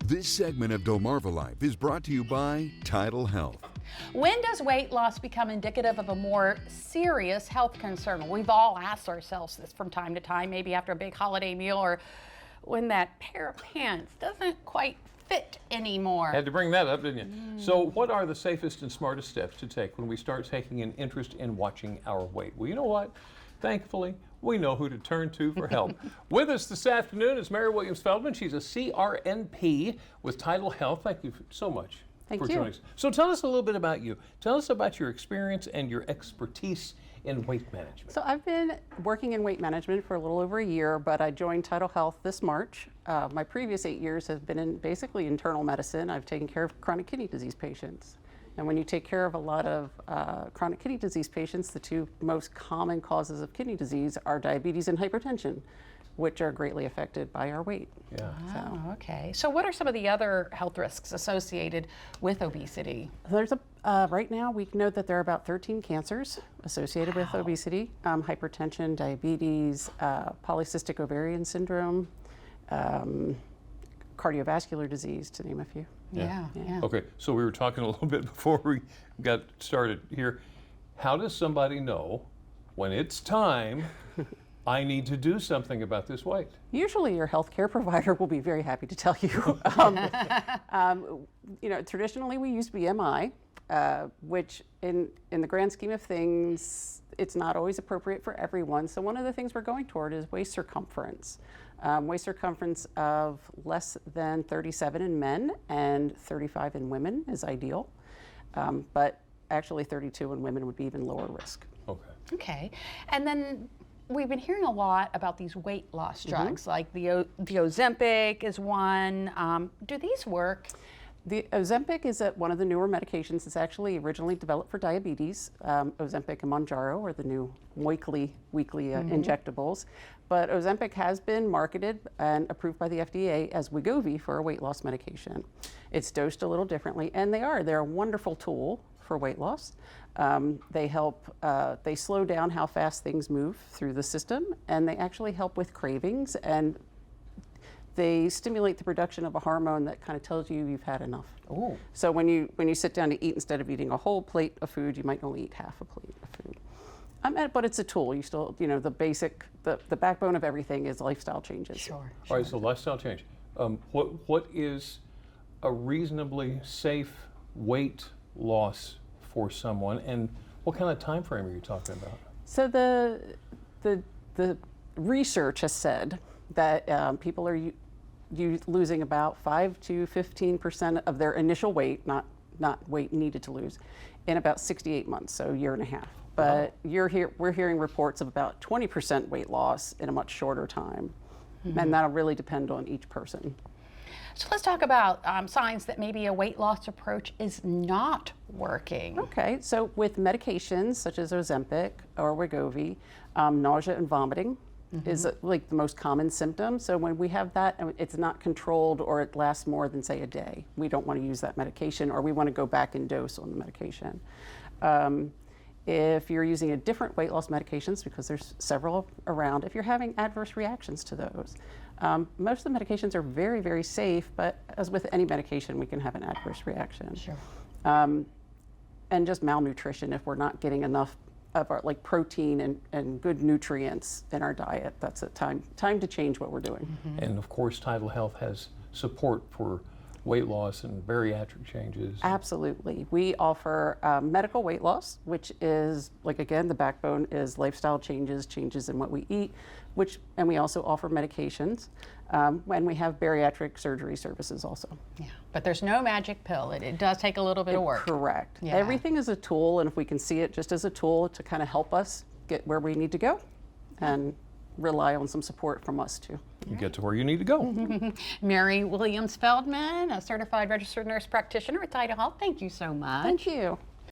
This segment of DelmarvaLife is brought to you by TidalHealth. When does weight loss become indicative of a more serious health concern? We've all asked ourselves this from time to time, maybe after a big holiday meal or when that pair of pants doesn't quite fit anymore. Had to bring that up, didn't you? So what are the safest and smartest steps to take when we start taking an interest in watching our weight? Well, you know what? Thankfully, we know who to turn to for help. With us this afternoon is Mary Williams-Feldman. She's a CRNP with TidalHealth. Thank you so much for joining us. So tell us a little bit about you. Tell us about your experience and your expertise in weight management. So I've been working in weight management for a little over a year, but I joined TidalHealth this March. My previous 8 years have been in basically internal medicine. I've taken care of chronic kidney disease patients. And when you take care of a lot of chronic kidney disease patients, the two most common causes of kidney disease are diabetes and hypertension, which are greatly affected by our weight. Yeah. Oh, okay. So what are some of the other health risks associated with obesity? There's right now we know that there are about 13 cancers associated with obesity, hypertension, diabetes, polycystic ovarian syndrome, cardiovascular disease, to name a few. Yeah. Okay, so we were talking a little bit before we got started here. How does somebody know when it's time I need to do something about this weight? Usually your healthcare provider will be very happy to tell you. Traditionally we use BMI, which in the grand scheme of things, it's not always appropriate for everyone. So one of the things we're going toward is waist circumference. Waist circumference of less than 37 in men and 35 in women is ideal, but actually 32 in women would be even lower risk. Okay. Okay. And then we've been hearing a lot about these weight loss drugs, like the Ozempic is one. Do these work? The Ozempic is one of the newer medications. It's actually originally developed for diabetes. Ozempic and Mounjaro are the new weekly injectables. But Ozempic has been marketed and approved by the FDA as Wegovy for a weight loss medication. It's dosed a little differently, and they're a wonderful tool for weight loss. They help, they slow down how fast things move through the system, and they actually help with cravings, and they stimulate the production of a hormone that kind of tells you you've had enough. Ooh. So when you sit down to eat, instead of eating a whole plate of food, you might only eat half a plate of food. But it's a tool. You still, the basic, the backbone of everything is lifestyle changes. Sure. All right, so lifestyle change. What is a reasonably safe weight loss for someone, and what kind of time frame are you talking about? So the research has said that people are losing about 5 to 15% of their initial weight, not weight needed to lose, in about 68 months, so a year and a half. But we're hearing reports of about 20% weight loss in a much shorter time, and that'll really depend on each person. So let's talk about signs that maybe a weight loss approach is not working. Okay, so with medications such as Ozempic or Wegovy, nausea and vomiting is like the most common symptom. So when we have that, it's not controlled or it lasts more than, say, a day, we don't want to use that medication, or we want to go back in dose on the medication. If you're using a different weight loss medications, because there's several around, if you're having adverse reactions to those, most of the medications are very, very safe, but as with any medication, we can have an adverse reaction. Sure. And just malnutrition, if we're not getting enough of our protein and good nutrients in our diet, that's a time to change what we're doing. And of course, TidalHealth has support for weight loss and bariatric changes. Absolutely. We offer medical weight loss, which is, again, the backbone is lifestyle changes in what we eat, and we also offer medications, and we have bariatric surgery services also. Yeah, but there's no magic pill. It does take a little bit of work. Correct. Yeah. Everything is a tool, and if we can see it just as a tool to kind of help us get where we need to go, and rely on some support from us too. You get to where you need to go. Mary Williams-Feldman, a certified registered nurse practitioner at TidalHealth. Thank you so much. Thank you.